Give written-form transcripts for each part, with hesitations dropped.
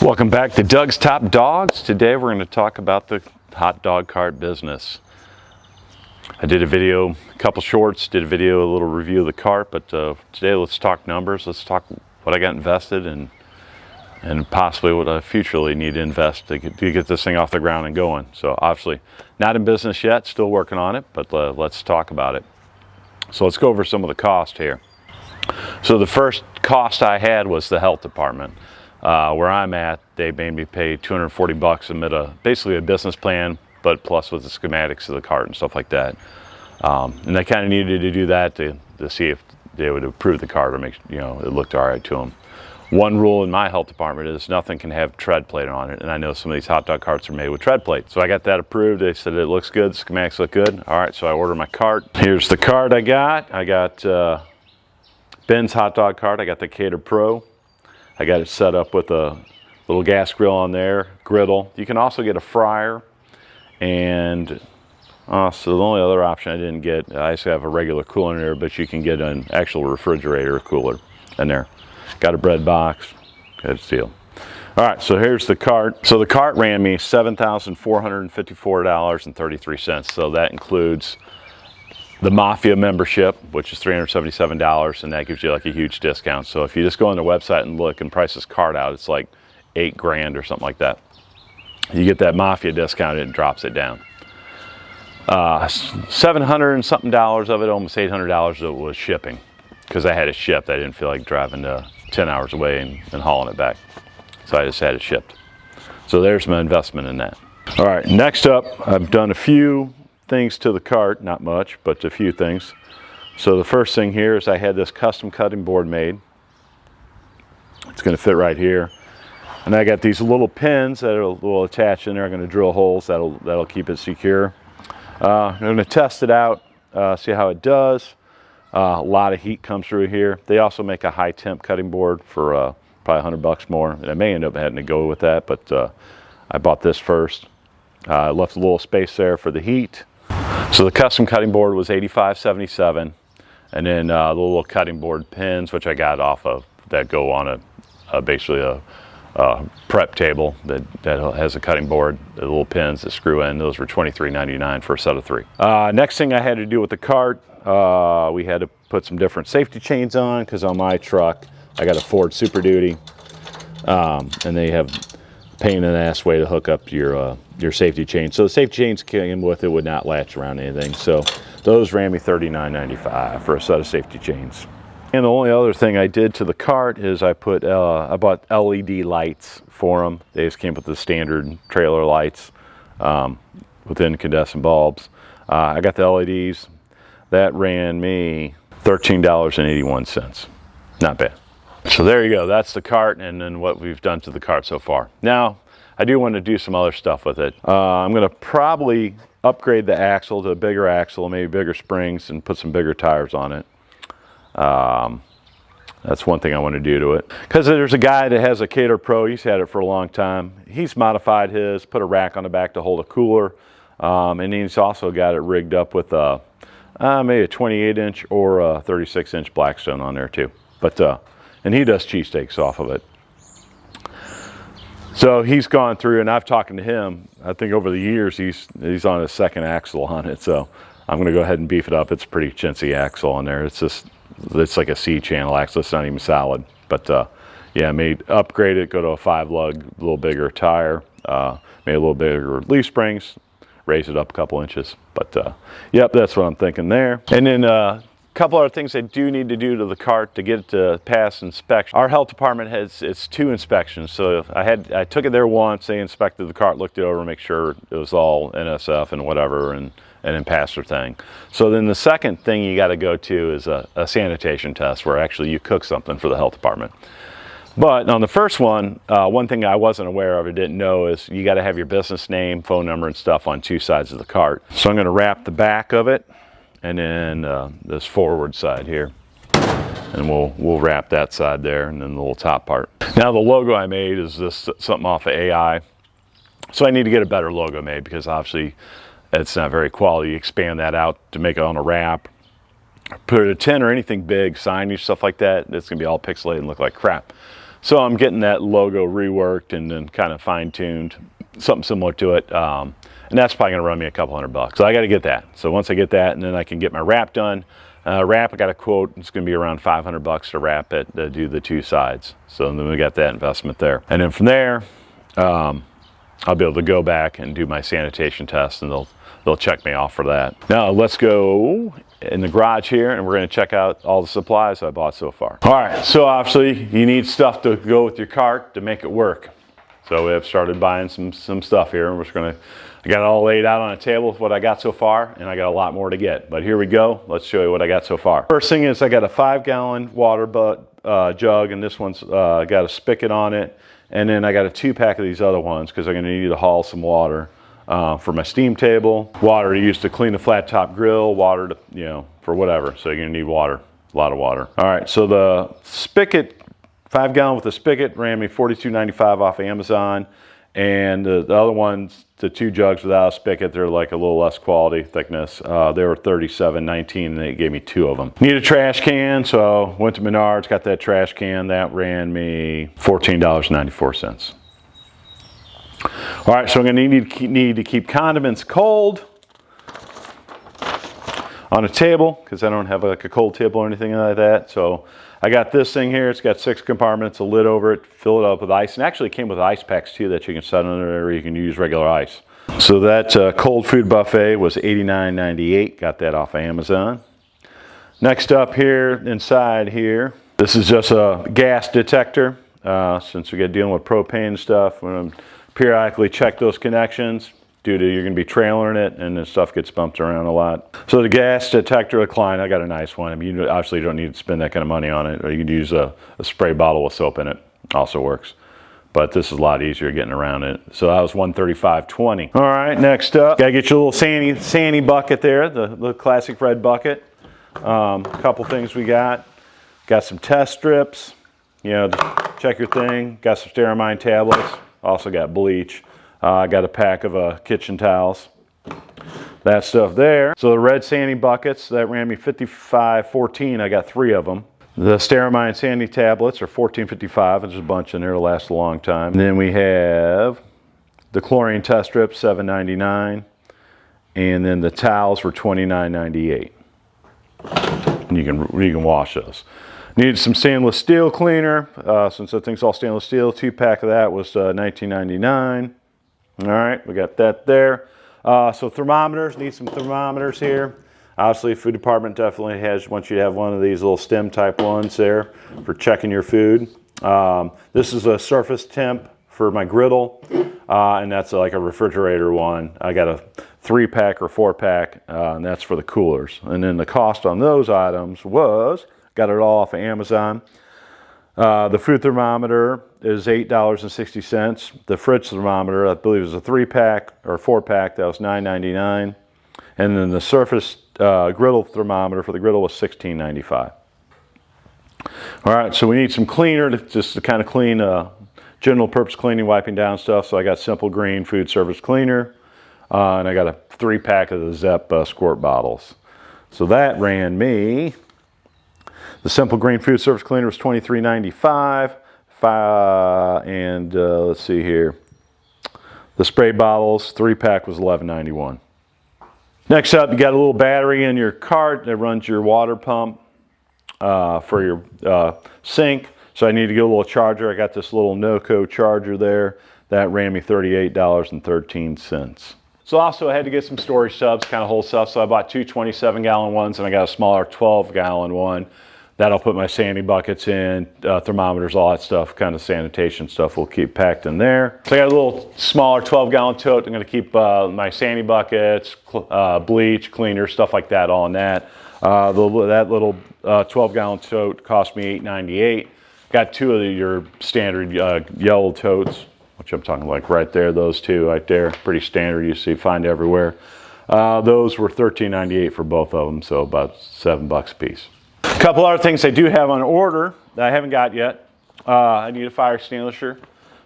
Welcome back to Doug's Top Dogs. Today we're going to talk about the hot dog cart business. I did a video, a couple shorts, did a video, a little review of the cart, but today let's talk numbers. Let's talk what I got invested in and possibly what I futurely need to invest to get this thing off the ground and going. So obviously not in business yet, still working on it, but let's talk about it. So let's go over some of the cost here. So the first cost I had was the health department. Where I'm at, they made me pay $240 amid basically a business plan, but plus with the schematics of the cart and stuff like that. And I kind of needed to do that to see if they would approve the cart or make it looked all right to them. One rule in my health department is nothing can have tread plate on it, and I know some of these hot dog carts are made with tread plate. So I got that approved. They said it looks good, the schematics look good. All right, so I ordered my cart. Here's the cart I got. I got Ben's hot dog cart. I got the Cater Pro. I got it set up with a little gas grill on there, griddle. You can also get a fryer, and so the only other option I didn't get, I used to have a regular cooler in there, but you can get an actual refrigerator cooler in there. Got a bread box, good deal. All right, so here's the cart. So the cart ran me $7,454.33. So that includes the Mafia membership, which is $377, and that gives you like a huge discount. So if you just go on their website and look and price this cart out, it's like $8 grand or something like that. You get that Mafia discount, it drops it down. 700 and something dollars of it, almost $800 of it was shipping, because I had it shipped. I didn't feel like driving 10 hours away and hauling it back, so I just had it shipped. So there's my investment in that. All right, next up, I've done a few things to the cart, not much, but a few things. So the first thing here is I had this custom cutting board made. It's going to fit right here, and I got these little pins that will attach in there. I'm going to drill holes that'll keep it secure. I'm going to test it out, see how it does. A lot of heat comes through here. They also make a high temp cutting board for probably $100 more, and I may end up having to go with that, but I bought this first. I left a little space there for the heat. So the custom cutting board was $85.77, and then the little cutting board pins, which I got off of, that go on basically a prep table that has a cutting board, the little pins that screw in. Those were $23.99 for a set of 3. Next thing I had to do with the cart, we had to put some different safety chains on, because on my truck I got a Ford Super Duty, and they have pain in the ass way to hook up your safety chain. So the safety chains came with it, would not latch around anything. So those ran me $39.95 for a set of safety chains. And the only other thing I did to the cart is I bought LED lights for them. They just came with the standard trailer lights with incandescent bulbs. I got the LEDs. That ran me $13.81. Not bad. So there you go, that's the cart, and then what we've done to the cart so far. Now, I do want to do some other stuff with it. I'm going to probably upgrade the axle to a bigger axle, maybe bigger springs, and put some bigger tires on it. That's one thing I want to do to it. Because there's a guy that has a Cater Pro, he's had it for a long time. He's modified his, put a rack on the back to hold a cooler, and he's also got it rigged up with maybe a 28-inch or a 36-inch Blackstone on there too. But and he does cheesesteaks off of it. So he's gone through, and I've talked to him. I think over the years he's on his second axle on it. So I'm going to go ahead and beef it up. It's a pretty chintzy axle on there. It's like a C-channel axle. It's not even solid. But yeah, I may upgrade it, go to a 5-lug, a little bigger tire, maybe a little bigger leaf springs, raise it up a couple inches. But yep, that's what I'm thinking there. And then couple other things I do need to do to the cart to get it to pass inspection. Our health department has 2 inspections. So I took it there once, they inspected the cart, looked it over, make sure it was all NSF and whatever, and then passed their thing. So then the second thing you got to go to is a sanitation test, where actually you cook something for the health department. But on the first one, one thing I wasn't aware of or didn't know is you got to have your business name, phone number, and stuff on 2 sides of the cart. So I'm going to wrap the back of it, and then this forward side here, and we'll wrap that side there, and then the little top part. Now the logo I made is this something off of AI, so I need to get a better logo made, because obviously it's not very quality. Expand that out to make it on a wrap, put it a tin or anything big, signage, stuff like that, it's gonna be all pixelated and look like crap. So I'm getting that logo reworked and then kind of fine-tuned, something similar to it. And that's probably gonna run me a couple $100. So I gotta get that. So once I get that, and then I can get my wrap done. Wrap, I got a quote, it's gonna be around $500 to wrap it, to do the 2 sides. So then we got that investment there. And then from there, I'll be able to go back and do my sanitation test, and they'll check me off for that. Now let's go in the garage here, and we're gonna check out all the supplies I bought so far. All right, so obviously you need stuff to go with your cart to make it work. So we have started buying some stuff here, and I got it all laid out on a table with what I got so far, and I got a lot more to get. But here we go, let's show you what I got so far. First thing is I got a 5-gallon water jug, and this one's got a spigot on it. And then I got a 2-pack of these other ones because I'm gonna need to haul some water for my steam table, water to use to clean the flat top grill, water to, you know, for whatever. So you're gonna need water, a lot of water. All right, so the spigot, 5-gallon with the spigot, ran me $42.95 off of Amazon. And the other ones, the 2 jugs without a spigot, they're like a little less quality thickness. They were $37.19, and they gave me 2 of them. Need a trash can, so went to Menards, got that trash can. That ran me $14.94. All right, so I'm gonna need to keep condiments cold on a table, because I don't have like a cold table or anything like that. So I got this thing here. It's got 6 compartments, a lid over it, fill it up with ice. And actually it came with ice packs too that you can set under there, or you can use regular ice. So that cold food buffet was $89.98. Got that off of Amazon. Next up here, inside here, this is just a gas detector. Since we get dealing with propane stuff, we're gonna periodically check those connections. Due to you're going to be trailing it, and this stuff gets bumped around a lot. So the gas detector recline, I got a nice one. I mean, you obviously don't need to spend that kind of money on it, or you can use a spray bottle with soap in it. Also works. But this is a lot easier getting around it. So that was $135.20. All right, next up, got to get your little Sandy bucket there, the classic red bucket. A couple things we got. Got some test strips, you know, check your thing. Got some Steramine tablets. Also got bleach. I got a pack of kitchen towels. That stuff there. So the red Sandy buckets, that ran me $55.14. I got 3 of them. The Steramine Sandy tablets are $14.55. There's a bunch in there to last a long time. And then we have the chlorine test strips, $7.99. And then the towels were $29.98. And you can wash those. Needed some stainless steel cleaner. Since that thing's all stainless steel, 2-pack of that was $19.99. All right, we got that there. So thermometers, need some thermometers here. Obviously, food department definitely wants you to have one of these little stem type ones there for checking your food. This is a surface temp for my griddle, and that's like a refrigerator one. I got a 3-pack or 4-pack, and that's for the coolers. And then the cost on those items was, got it all off of Amazon. The food thermometer is $8.60. The fridge thermometer, I believe, is a 3-pack or 4-pack. That was $9.99. And then the surface griddle thermometer for the griddle was $16.95. All right, so we need some cleaner to kind of clean, general purpose cleaning, wiping down stuff. So I got Simple Green food service cleaner, and I got a 3-pack of the Zep squirt bottles. So that ran me. The Simple Green food service cleaner was $23.95. And let's see here. The spray bottles, 3-pack was $11.91. Next up, you got a little battery in your cart that runs your water pump for your sink. So I need to get a little charger. I got this little NOCO charger there. That ran me $38.13. So also I had to get some storage tubs, kind of hold stuff. So I bought 2 27-gallon ones, and I got a smaller 12-gallon one. That'll put my sandy buckets in, thermometers, all that stuff, kind of sanitation stuff we'll keep packed in there. So I got a little smaller 12-gallon tote. I'm going to keep my sandy buckets, bleach, cleaner, stuff like that all in that. That little 12-gallon tote cost me $8.98. Got 2 of your standard yellow totes, which I'm talking like right there, those 2 right there. Pretty standard, you find everywhere. Those were $13.98 for both of them, so about $7 a piece. A couple other things I do have on order that I haven't got yet. I need a fire extinguisher.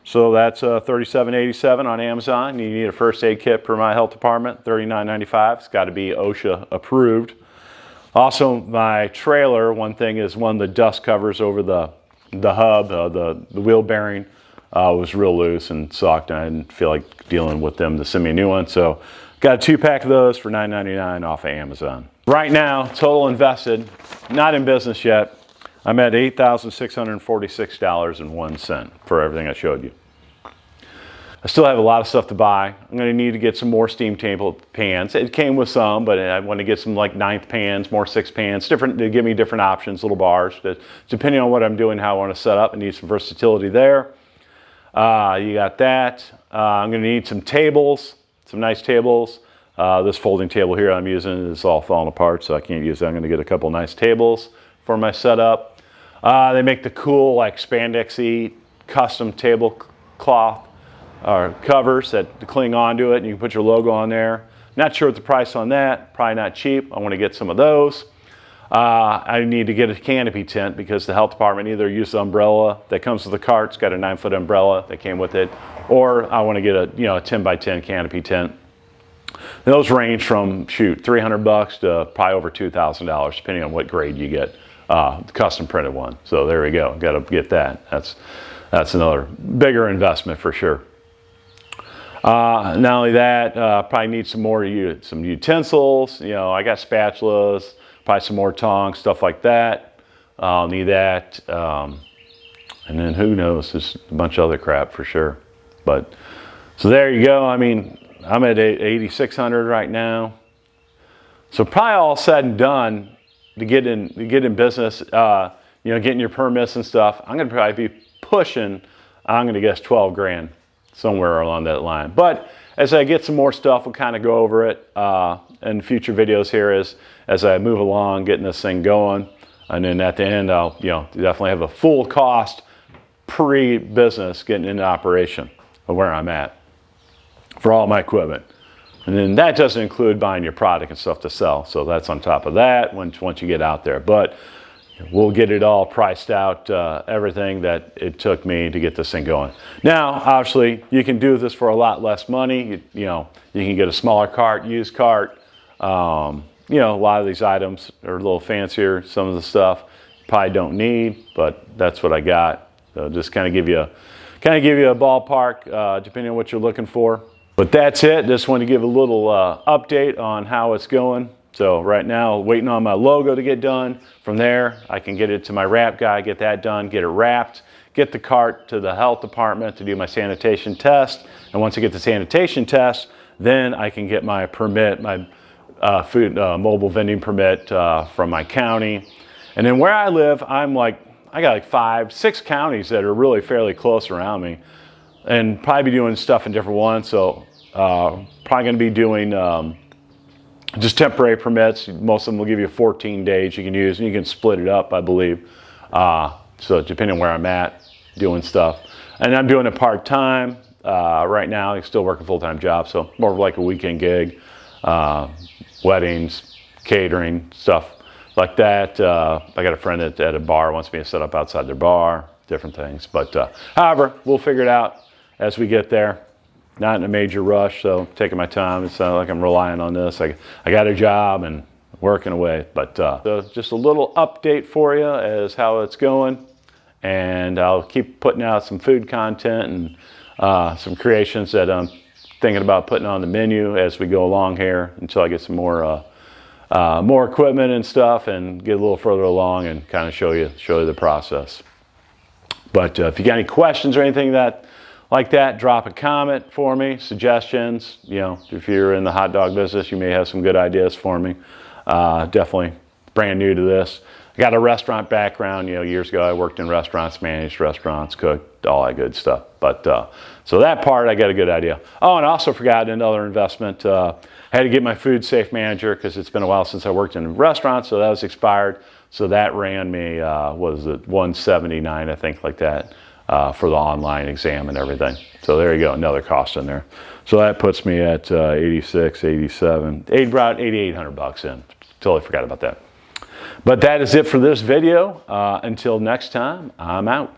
So that's $37.87 on Amazon. You need a first aid kit per my health department, $39.95. It's got to be OSHA approved. Also, my trailer, one thing is one of the dust covers over the the hub, the wheel bearing was real loose and sucked, and I didn't feel like dealing with them to send me a new one. So got a 2-pack of those for $9.99 off of Amazon. Right now, total invested, not in business yet, I'm at $8,646.01 for everything I showed you. I still have a lot of stuff to buy. I'm going to need to get some more steam table pans. It came with some, but I want to get some like 9th pans, more 6 pans, different to give me different options, little bars. Depending on what I'm doing, how I want to set up, I need some versatility there. You got that. I'm going to need some tables, some nice tables. This folding table here I'm using is all falling apart, so I can't use it. I'm going to get a couple nice tables for my setup. They make the cool like spandexy custom tablecloth or covers that cling onto it, and you can put your logo on there. Not sure what the price on that. Probably not cheap. I want to get some of those. I need to get a canopy tent because the health department either uses the umbrella that comes with the cart. It's got a 9-foot umbrella that came with it, or I want to get a 10 by 10 canopy tent. Those range from $300 to probably over $2,000 depending on what grade you get. Custom printed one. So there we go. Got to get that. That's another bigger investment for sure. Not only that, probably need some more some utensils. I got spatulas, probably some more tongs, stuff like that. I'll need that, and then who knows? There's a bunch of other crap for sure. But so there you go. I mean, I'm at 8,600 right now. So probably all said and done to get in business. Getting your permits and stuff. I'm gonna probably be pushing. I'm gonna guess 12 grand. Somewhere along that line. But as I get some more stuff, we'll kind of go over it in future videos here as I move along, getting this thing going. And then at the end, I'll definitely have a full cost pre-business getting into operation of where I'm at for all my equipment. And then that doesn't include buying your product and stuff to sell. So that's on top of that once you get out there. But we'll get it all priced out, everything that it took me to get this thing going. Now, obviously, you can do this for a lot less money. You can get a smaller cart, used cart. A lot of these items are a little fancier. Some of the stuff you probably don't need, but that's what I got. So just kind of give you a ballpark, depending on what you're looking for. But that's it. Just want to give a little update on how it's going. So right now, waiting on my logo to get done. From there, I can get it to my wrap guy, get that done, get it wrapped, get the cart to the health department to do my sanitation test. And once I get the sanitation test, then I can get my permit, my food mobile vending permit from my county. And then where I live, I got like 5-6 counties that are really fairly close around me, and probably be doing stuff in different ones. So probably going to be doing just temporary permits. Most of them will give you 14 days you can use, and you can split it up, I believe. So depending on where I'm at, doing stuff. And I'm doing it part-time right now. I'm still working a full-time job, so more of like a weekend gig. Weddings, catering, stuff like that. I got a friend at a bar wants me to set up outside their bar, different things. But however, we'll figure it out as we get there. Not in a major rush, so taking my time. It's not like I'm relying on this. I got a job and working away. But so just a little update for you as how it's going. And I'll keep putting out some food content and some creations that I'm thinking about putting on the menu as we go along here until I get some more equipment and stuff and get a little further along and kind of show you the process. But if you got any questions or anything like that, drop a comment for me, suggestions. If you're in the hot dog business, you may have some good ideas for me. Definitely brand new to this. I got a restaurant background. Years ago I worked in restaurants, managed restaurants, cooked, all that good stuff. But so that part I got a good idea. Oh, and I also forgot another investment. I had to get my food safe manager because it's been a while since I worked in restaurants, so that was expired. So that ran me, what is it, $179, I think, like that. For the online exam and everything. So there you go, another cost in there. So that puts me at 86, 87, about $8,800 in. Totally forgot about that. But that is it for this video. Until next time, I'm out.